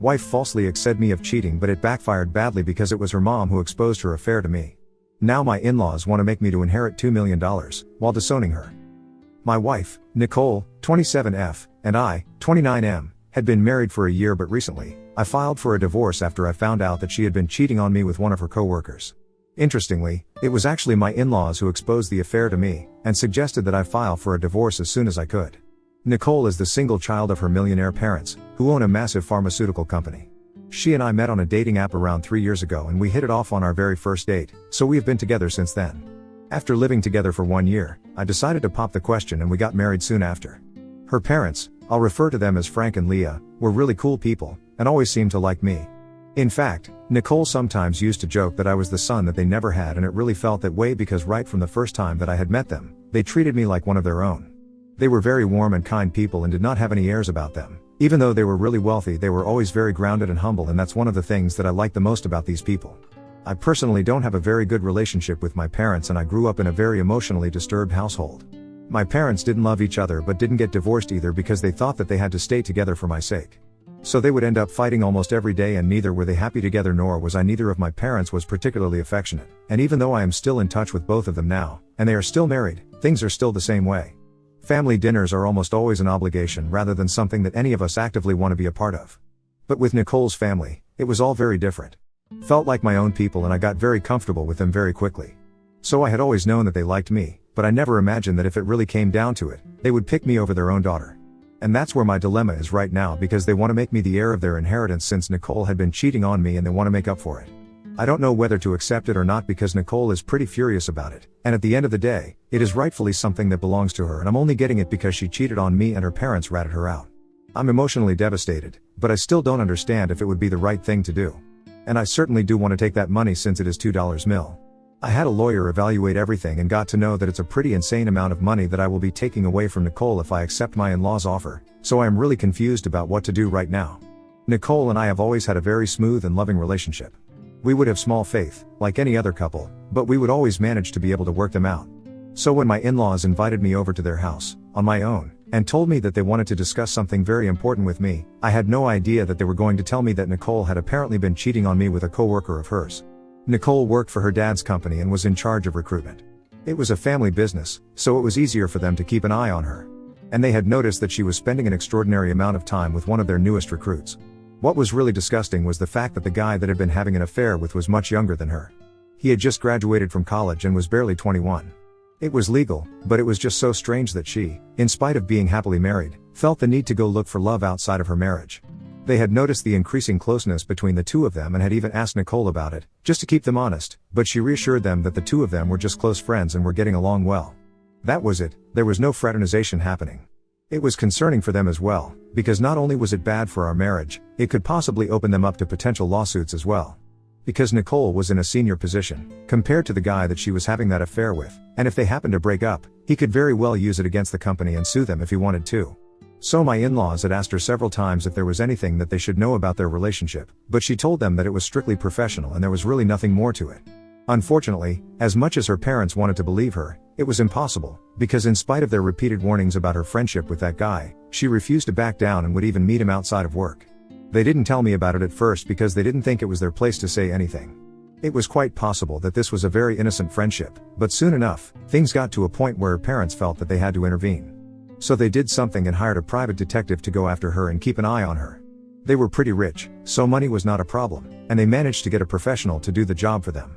Wife falsely accused me of cheating, but it backfired badly because it was her mom who exposed her affair to me. Now my in-laws want to make me to inherit $2 million, while disowning her. My wife, Nicole, 27F, and I, 29M, had been married for a year, but recently, I filed for a divorce after I found out that she had been cheating on me with one of her co-workers. Interestingly, it was actually my in-laws who exposed the affair to me, and suggested that I file for a divorce as soon as I could. Nicole is the single child of her millionaire parents, who own a massive pharmaceutical company. She and I met on a dating app around 3 years ago, and we hit it off on our very first date, so we have been together since then. After living together for 1 year, I decided to pop the question and we got married soon after. Her parents, I'll refer to them as Frank and Leah, were really cool people, and always seemed to like me. In fact, Nicole sometimes used to joke that I was the son that they never had, and it really felt that way because right from the first time that I had met them, they treated me like one of their own. They were very warm and kind people and did not have any airs about them. Even though they were really wealthy, they were always very grounded and humble, and that's one of the things that I like the most about these people. I personally don't have a very good relationship with my parents, and I grew up in a very emotionally disturbed household. My parents didn't love each other but didn't get divorced either because they thought that they had to stay together for my sake. So they would end up fighting almost every day, and neither were they happy together, nor was I. Neither of my parents was particularly affectionate, and even though I am still in touch with both of them now, and they are still married, things are still the same way. Family dinners are almost always an obligation rather than something that any of us actively want to be a part of. But with Nicole's family, it was all very different. Felt like my own people, and I got very comfortable with them very quickly. So I had always known that they liked me, but I never imagined that if it really came down to it, they would pick me over their own daughter. And that's where my dilemma is right now, because they want to make me the heir of their inheritance since Nicole had been cheating on me, and they want to make up for it. I don't know whether to accept it or not because Nicole is pretty furious about it, and at the end of the day, it is rightfully something that belongs to her, and I'm only getting it because she cheated on me and her parents ratted her out. I'm emotionally devastated, but I still don't understand if it would be the right thing to do. And I certainly do want to take that money since it is $2 million. I had a lawyer evaluate everything and got to know that it's a pretty insane amount of money that I will be taking away from Nicole if I accept my in-laws' offer, so I am really confused about what to do right now. Nicole and I have always had a very smooth and loving relationship. We would have small faith, like any other couple, but we would always manage to be able to work them out. So when my in-laws invited me over to their house, on my own, and told me that they wanted to discuss something very important with me, I had no idea that they were going to tell me that Nicole had apparently been cheating on me with a coworker of hers. Nicole worked for her dad's company and was in charge of recruitment. It was a family business, so it was easier for them to keep an eye on her. And they had noticed that she was spending an extraordinary amount of time with one of their newest recruits. What was really disgusting was the fact that the guy that had been having an affair with was much younger than her. He had just graduated from college and was barely 21. It was legal, but it was just so strange that she, in spite of being happily married, felt the need to go look for love outside of her marriage. They had noticed the increasing closeness between the two of them and had even asked Nicole about it, just to keep them honest, but she reassured them that the two of them were just close friends and were getting along well. That was it, there was no fraternization happening. It was concerning for them as well, because not only was it bad for our marriage, it could possibly open them up to potential lawsuits as well. Because Nicole was in a senior position, compared to the guy that she was having that affair with, and if they happened to break up, he could very well use it against the company and sue them if he wanted to. So my in-laws had asked her several times if there was anything that they should know about their relationship, but she told them that it was strictly professional and there was really nothing more to it. Unfortunately, as much as her parents wanted to believe her, it was impossible, because in spite of their repeated warnings about her friendship with that guy, she refused to back down and would even meet him outside of work. They didn't tell me about it at first because they didn't think it was their place to say anything. It was quite possible that this was a very innocent friendship, but soon enough, things got to a point where her parents felt that they had to intervene. So they did something and hired a private detective to go after her and keep an eye on her. They were pretty rich, so money was not a problem, and they managed to get a professional to do the job for them.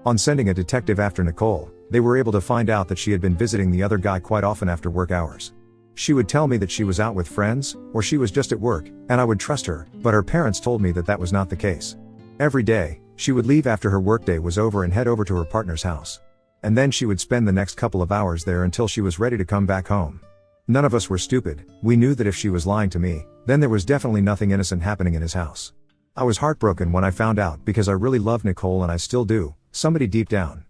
On sending a detective after Nicole, they were able to find out that she had been visiting the other guy quite often after work hours. She would tell me that she was out with friends, or she was just at work, and I would trust her, but her parents told me that that was not the case. Every day, she would leave after her workday was over and head over to her partner's house. And then she would spend the next couple of hours there until she was ready to come back home. None of us were stupid, we knew that if she was lying to me, then there was definitely nothing innocent happening in his house. I was heartbroken when I found out because I really loved Nicole and I still do, somebody deep down.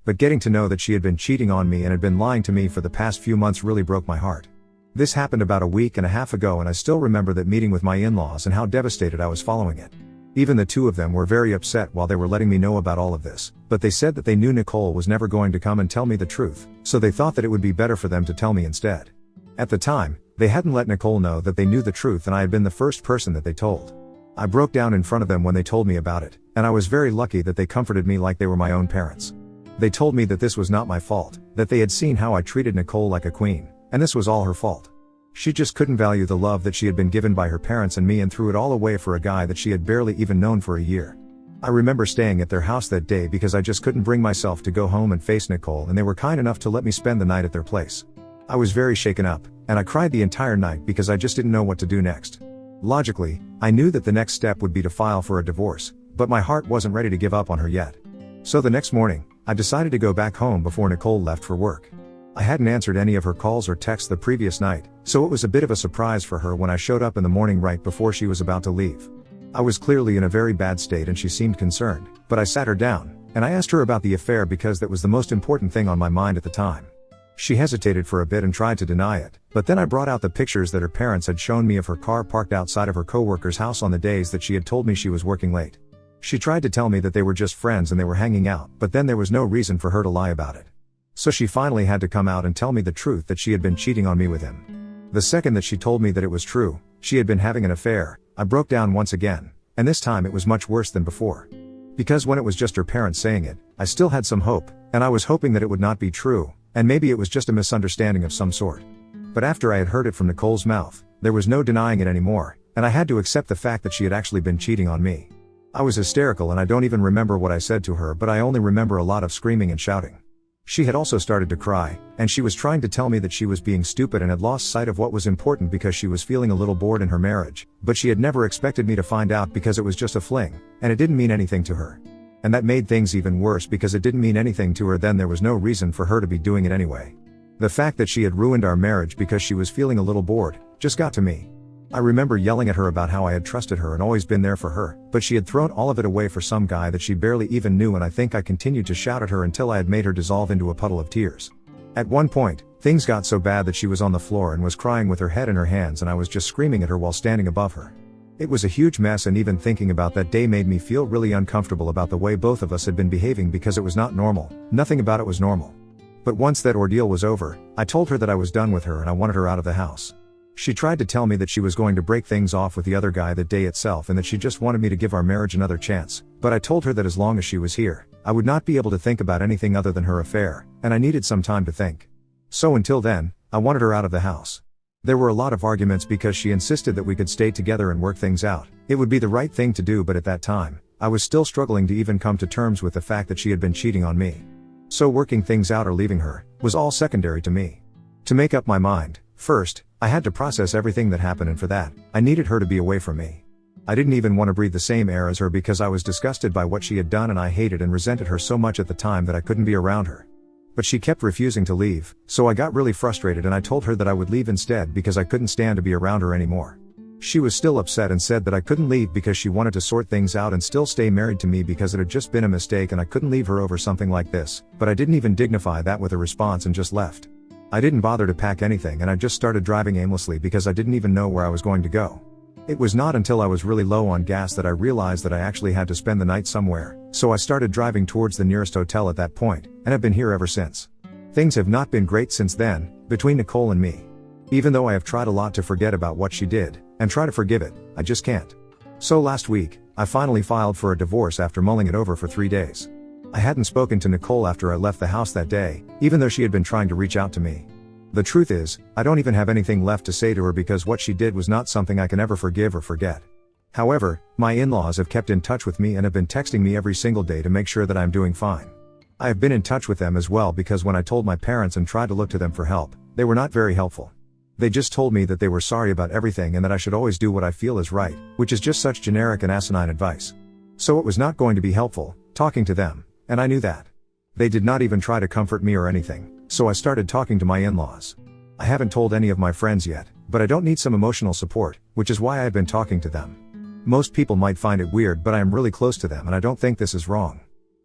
But getting to know that she had been cheating on me and had been lying to me for the past few months really broke my heart. This happened about a week and a half ago, and I still remember that meeting with my in-laws and how devastated I was following it. Even the two of them were very upset while they were letting me know about all of this, but they said that they knew Nicole was never going to come and tell me the truth, so they thought that it would be better for them to tell me instead. At the time, they hadn't let Nicole know that they knew the truth, and I had been the first person that they told. I broke down in front of them when they told me about it, and I was very lucky that they comforted me like they were my own parents. They told me that this was not my fault, that they had seen how I treated Nicole like a queen, and this was all her fault. She just couldn't value the love that she had been given by her parents and me and threw it all away for a guy that she had barely even known for a year. I remember staying at their house that day because I just couldn't bring myself to go home and face Nicole, and they were kind enough to let me spend the night at their place. I was very shaken up, and I cried the entire night because I just didn't know what to do next. Logically, I knew that the next step would be to file for a divorce, but my heart wasn't ready to give up on her yet. So the next morning, I decided to go back home before Nicole left for work. I hadn't answered any of her calls or texts the previous night, so it was a bit of a surprise for her when I showed up in the morning right before she was about to leave. I was clearly in a very bad state and she seemed concerned, but I sat her down, and I asked her about the affair because that was the most important thing on my mind at the time. She hesitated for a bit and tried to deny it, but then I brought out the pictures that her parents had shown me of her car parked outside of her coworker's house on the days that she had told me she was working late. She tried to tell me that they were just friends and they were hanging out, but then there was no reason for her to lie about it. So she finally had to come out and tell me the truth that she had been cheating on me with him. The second that she told me that it was true, she had been having an affair, I broke down once again, and this time it was much worse than before. Because when it was just her parents saying it, I still had some hope, and I was hoping that it would not be true, and maybe it was just a misunderstanding of some sort. But after I had heard it from Nicole's mouth, there was no denying it anymore, and I had to accept the fact that she had actually been cheating on me. I was hysterical and I don't even remember what I said to her, but I only remember a lot of screaming and shouting. She had also started to cry, and she was trying to tell me that she was being stupid and had lost sight of what was important because she was feeling a little bored in her marriage, but she had never expected me to find out because it was just a fling, and it didn't mean anything to her. And that made things even worse because it didn't mean anything to her then there was no reason for her to be doing it anyway. The fact that she had ruined our marriage because she was feeling a little bored, just got to me. I remember yelling at her about how I had trusted her and always been there for her, but she had thrown all of it away for some guy that she barely even knew, and I think I continued to shout at her until I had made her dissolve into a puddle of tears. At one point, things got so bad that she was on the floor and was crying with her head in her hands, and I was just screaming at her while standing above her. It was a huge mess, and even thinking about that day made me feel really uncomfortable about the way both of us had been behaving because it was not normal. Nothing about it was normal. But once that ordeal was over, I told her that I was done with her and I wanted her out of the house. She tried to tell me that she was going to break things off with the other guy that day itself and that she just wanted me to give our marriage another chance, but I told her that as long as she was here, I would not be able to think about anything other than her affair, and I needed some time to think. So until then, I wanted her out of the house. There were a lot of arguments because she insisted that we could stay together and work things out. It would be the right thing to do, but at that time, I was still struggling to even come to terms with the fact that she had been cheating on me. So working things out or leaving her was all secondary to me. To make up my mind, first, I had to process everything that happened, and for that, I needed her to be away from me. I didn't even want to breathe the same air as her because I was disgusted by what she had done, and I hated and resented her so much at the time that I couldn't be around her. But she kept refusing to leave, so I got really frustrated and I told her that I would leave instead because I couldn't stand to be around her anymore. She was still upset and said that I couldn't leave because she wanted to sort things out and still stay married to me because it had just been a mistake and I couldn't leave her over something like this, but I didn't even dignify that with a response and just left. I didn't bother to pack anything and I just started driving aimlessly because I didn't even know where I was going to go. It was not until I was really low on gas that I realized that I actually had to spend the night somewhere, so I started driving towards the nearest hotel at that point, and have been here ever since. Things have not been great since then, between Nicole and me. Even though I have tried a lot to forget about what she did, and try to forgive it, I just can't. So last week, I finally filed for a divorce after mulling it over for 3 days. I hadn't spoken to Nicole after I left the house that day, even though she had been trying to reach out to me. The truth is, I don't even have anything left to say to her because what she did was not something I can ever forgive or forget. However, my in-laws have kept in touch with me and have been texting me every single day to make sure that I'm doing fine. I have been in touch with them as well because when I told my parents and tried to look to them for help, they were not very helpful. They just told me that they were sorry about everything and that I should always do what I feel is right, which is just such generic and asinine advice. So it was not going to be helpful, talking to them, and I knew that. They did not even try to comfort me or anything, so I started talking to my in-laws. I haven't told any of my friends yet, but I don't need some emotional support, which is why I've been talking to them. Most people might find it weird, but I am really close to them and I don't think this is wrong.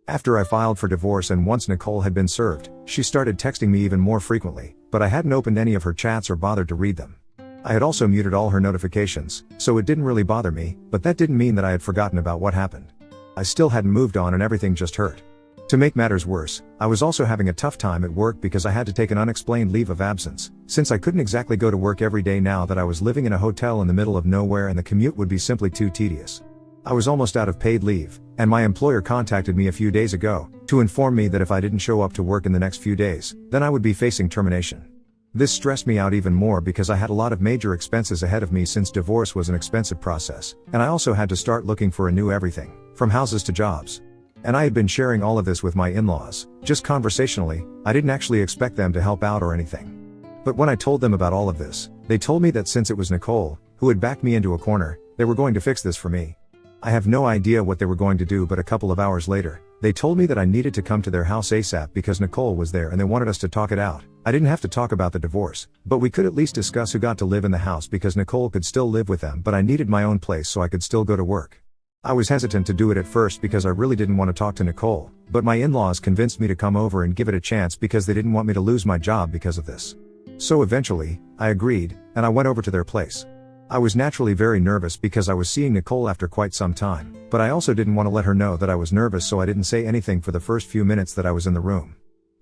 After I filed for divorce and once Nicole had been served, she started texting me even more frequently, but I hadn't opened any of her chats or bothered to read them. I had also muted all her notifications, so it didn't really bother me, but that didn't mean that I had forgotten about what happened. I still hadn't moved on and everything just hurt. To make matters worse, I was also having a tough time at work because I had to take an unexplained leave of absence, since I couldn't exactly go to work every day now that I was living in a hotel in the middle of nowhere and the commute would be simply too tedious. I was almost out of paid leave, and my employer contacted me a few days ago to inform me that if I didn't show up to work in the next few days, then I would be facing termination. This stressed me out even more because I had a lot of major expenses ahead of me since divorce was an expensive process, and I also had to start looking for a new everything, from houses to jobs. And I had been sharing all of this with my in-laws, just conversationally. I didn't actually expect them to help out or anything. But when I told them about all of this, they told me that since it was Nicole, who had backed me into a corner, they were going to fix this for me. I have no idea what they were going to do, but a couple of hours later, they told me that I needed to come to their house ASAP because Nicole was there and they wanted us to talk it out. I didn't have to talk about the divorce, but we could at least discuss who got to live in the house because Nicole could still live with them, but I needed my own place so I could still go to work. I was hesitant to do it at first because I really didn't want to talk to Nicole, but my in-laws convinced me to come over and give it a chance because they didn't want me to lose my job because of this. So eventually, I agreed, and I went over to their place. I was naturally very nervous because I was seeing Nicole after quite some time, but I also didn't want to let her know that I was nervous, so I didn't say anything for the first few minutes that I was in the room.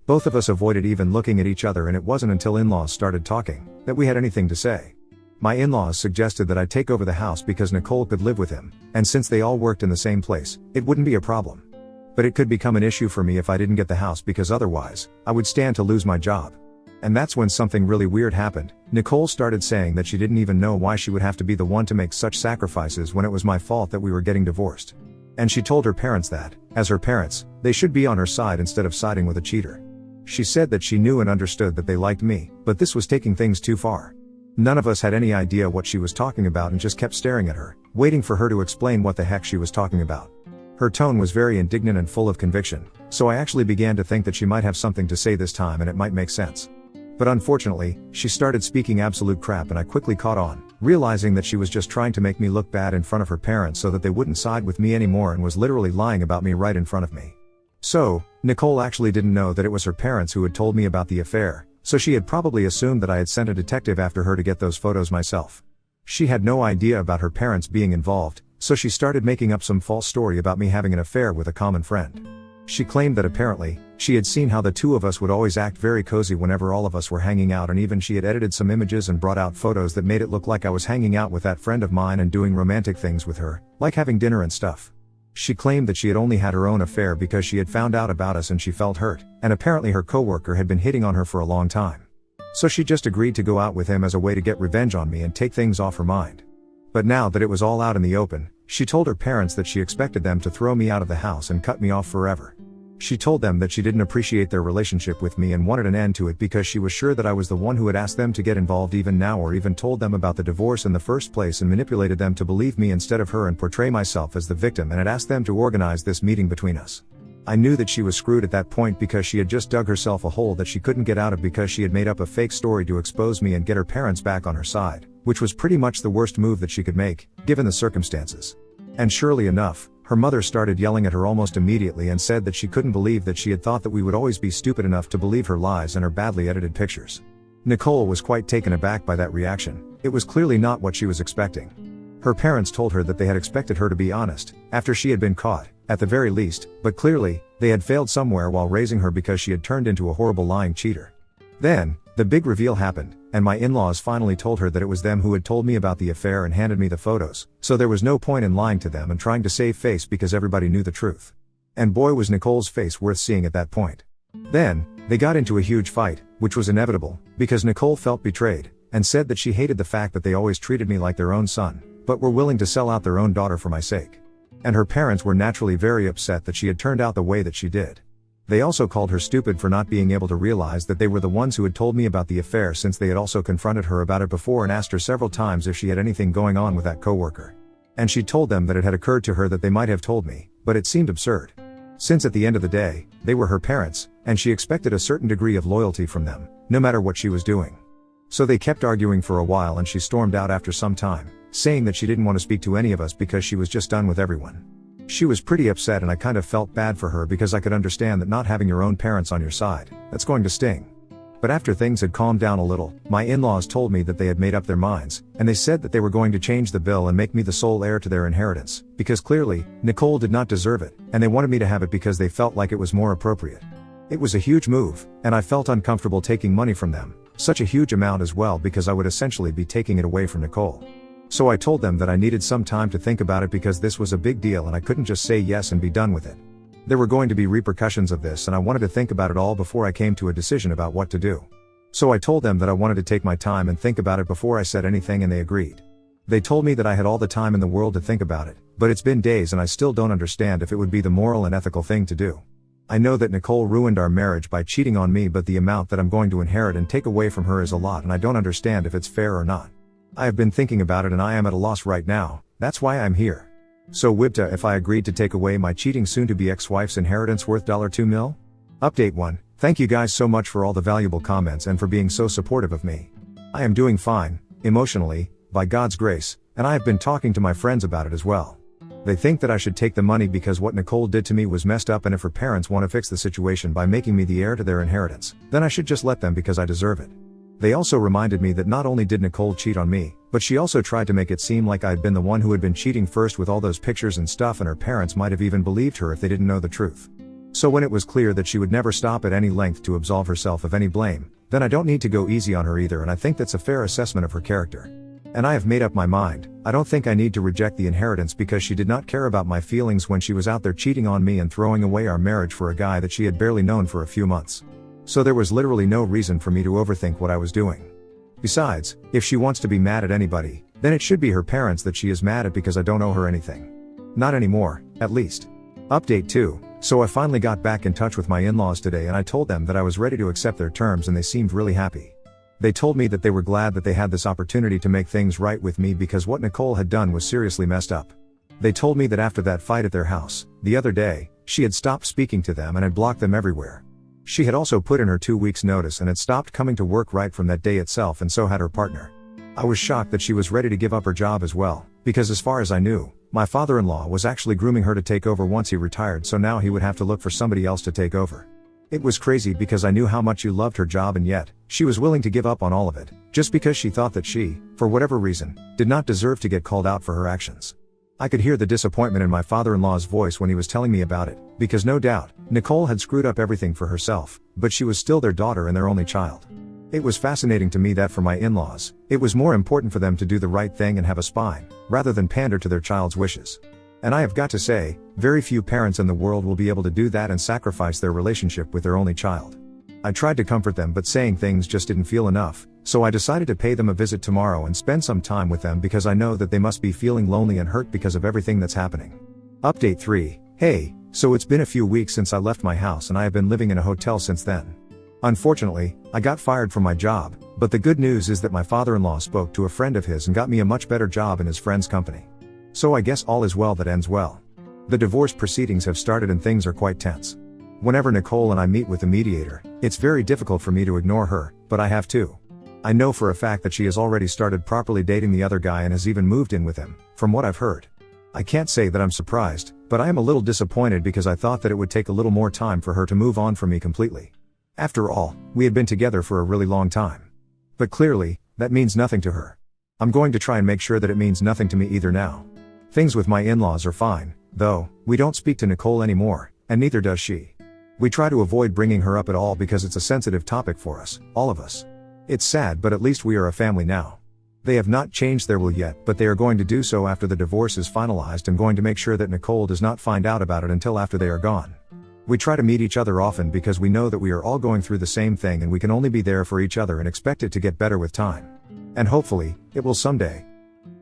Both of us avoided even looking at each other, and it wasn't until in-laws started talking that we had anything to say. My in-laws suggested that I take over the house because Nicole could live with him, and since they all worked in the same place, it wouldn't be a problem. But it could become an issue for me if I didn't get the house because otherwise, I would stand to lose my job. And that's when something really weird happened. Nicole started saying that she didn't even know why she would have to be the one to make such sacrifices when it was my fault that we were getting divorced. And she told her parents that, as her parents, they should be on her side instead of siding with a cheater. She said that she knew and understood that they liked me, but this was taking things too far. None of us had any idea what she was talking about and just kept staring at her, waiting for her to explain what the heck she was talking about. Her tone was very indignant and full of conviction, so I actually began to think that she might have something to say this time and it might make sense. But unfortunately, she started speaking absolute crap and I quickly caught on, realizing that she was just trying to make me look bad in front of her parents so that they wouldn't side with me anymore and was literally lying about me right in front of me. So, Nicole actually didn't know that it was her parents who had told me about the affair, so she had probably assumed that I had sent a detective after her to get those photos myself. She had no idea about her parents being involved, so she started making up some false story about me having an affair with a common friend. She claimed that apparently, she had seen how the two of us would always act very cozy whenever all of us were hanging out, and even she had edited some images and brought out photos that made it look like I was hanging out with that friend of mine and doing romantic things with her, like having dinner and stuff. She claimed that she had only had her own affair because she had found out about us and she felt hurt, and apparently her coworker had been hitting on her for a long time. So she just agreed to go out with him as a way to get revenge on me and take things off her mind. But now that it was all out in the open, she told her parents that she expected them to throw me out of the house and cut me off forever. She told them that she didn't appreciate their relationship with me and wanted an end to it because she was sure that I was the one who had asked them to get involved even now, or even told them about the divorce in the first place and manipulated them to believe me instead of her and portray myself as the victim, and had asked them to organize this meeting between us. I knew that she was screwed at that point because she had just dug herself a hole that she couldn't get out of because she had made up a fake story to expose me and get her parents back on her side, which was pretty much the worst move that she could make, given the circumstances. And surely enough, her mother started yelling at her almost immediately and said that she couldn't believe that she had thought that we would always be stupid enough to believe her lies and her badly edited pictures. Nicole was quite taken aback by that reaction. It was clearly not what she was expecting. Her parents told her that they had expected her to be honest, after she had been caught, at the very least, but clearly, they had failed somewhere while raising her because she had turned into a horrible lying cheater. Then, the big reveal happened, and my in-laws finally told her that it was them who had told me about the affair and handed me the photos, so there was no point in lying to them and trying to save face because everybody knew the truth. And boy, was Nicole's face worth seeing at that point. Then, they got into a huge fight, which was inevitable, because Nicole felt betrayed, and said that she hated the fact that they always treated me like their own son, but were willing to sell out their own daughter for my sake. And her parents were naturally very upset that she had turned out the way that she did. They also called her stupid for not being able to realize that they were the ones who had told me about the affair, since they had also confronted her about it before and asked her several times if she had anything going on with that coworker. And she told them that it had occurred to her that they might have told me, but it seemed absurd. Since at the end of the day, they were her parents, and she expected a certain degree of loyalty from them, no matter what she was doing. So they kept arguing for a while and she stormed out after some time, saying that she didn't want to speak to any of us because she was just done with everyone. She was pretty upset and I kind of felt bad for her because I could understand that not having your own parents on your side, that's going to sting. But after things had calmed down a little, my in-laws told me that they had made up their minds, and they said that they were going to change the bill and make me the sole heir to their inheritance, because clearly, Nicole did not deserve it, and they wanted me to have it because they felt like it was more appropriate. It was a huge move, and I felt uncomfortable taking money from them, such a huge amount as well, because I would essentially be taking it away from Nicole. So I told them that I needed some time to think about it because this was a big deal and I couldn't just say yes and be done with it. There were going to be repercussions of this and I wanted to think about it all before I came to a decision about what to do. So I told them that I wanted to take my time and think about it before I said anything, and they agreed. They told me that I had all the time in the world to think about it, but it's been days and I still don't understand if it would be the moral and ethical thing to do. I know that Nicole ruined our marriage by cheating on me, but the amount that I'm going to inherit and take away from her is a lot, and I don't understand if it's fair or not. I have been thinking about it and I am at a loss right now. That's why I'm here. So Wibta, if I agreed to take away my cheating soon-to-be ex-wife's inheritance worth $2 million? Update 1. Thank you guys so much for all the valuable comments and for being so supportive of me. I am doing fine, emotionally, by God's grace, and I have been talking to my friends about it as well. They think that I should take the money because what Nicole did to me was messed up, and if her parents want to fix the situation by making me the heir to their inheritance, then I should just let them because I deserve it. They also reminded me that not only did Nicole cheat on me, but she also tried to make it seem like I had been the one who had been cheating first with all those pictures and stuff, and her parents might have even believed her if they didn't know the truth. So when it was clear that she would never stop at any length to absolve herself of any blame, then I don't need to go easy on her either, and I think that's a fair assessment of her character. And I have made up my mind. I don't think I need to reject the inheritance because she did not care about my feelings when she was out there cheating on me and throwing away our marriage for a guy that she had barely known for a few months. So there was literally no reason for me to overthink what I was doing. Besides, if she wants to be mad at anybody, then it should be her parents that she is mad at because I don't owe her anything. Not anymore, at least. Update 2. So I finally got back in touch with my in-laws today and I told them that I was ready to accept their terms, and they seemed really happy. They told me that they were glad that they had this opportunity to make things right with me because what Nicole had done was seriously messed up. They told me that after that fight at their house, the other day, she had stopped speaking to them and had blocked them everywhere. She had also put in her 2 weeks notice and had stopped coming to work right from that day itself, and so had her partner. I was shocked that she was ready to give up her job as well, because as far as I knew, my father-in-law was actually grooming her to take over once he retired, so now he would have to look for somebody else to take over. It was crazy because I knew how much you loved her job, and yet, she was willing to give up on all of it, just because she thought that she, for whatever reason, did not deserve to get called out for her actions. I could hear the disappointment in my father-in-law's voice when he was telling me about it, because no doubt, Nicole had screwed up everything for herself, but she was still their daughter and their only child. It was fascinating to me that for my in-laws, it was more important for them to do the right thing and have a spine, rather than pander to their child's wishes. And I have got to say, very few parents in the world will be able to do that and sacrifice their relationship with their only child. I tried to comfort them, but saying things just didn't feel enough, so I decided to pay them a visit tomorrow and spend some time with them because I know that they must be feeling lonely and hurt because of everything that's happening. Update 3. Hey, so it's been a few weeks since I left my house and I have been living in a hotel since then. Unfortunately, I got fired from my job, but the good news is that my father-in-law spoke to a friend of his and got me a much better job in his friend's company. So I guess all is well that ends well. The divorce proceedings have started and things are quite tense. Whenever Nicole and I meet with the mediator, it's very difficult for me to ignore her, but I have to. I know for a fact that she has already started properly dating the other guy and has even moved in with him, from what I've heard. I can't say that I'm surprised, but I am a little disappointed because I thought that it would take a little more time for her to move on from me completely. After all, we had been together for a really long time. But clearly, that means nothing to her. I'm going to try and make sure that it means nothing to me either now. Things with my in-laws are fine, though. We don't speak to Nicole anymore, and neither does she. We try to avoid bringing her up at all because it's a sensitive topic for us, all of us. It's sad, but at least we are a family now. They have not changed their will yet, but they are going to do so after the divorce is finalized, and going to make sure that Nicole does not find out about it until after they are gone. We try to meet each other often because we know that we are all going through the same thing and we can only be there for each other and expect it to get better with time. And hopefully, it will someday.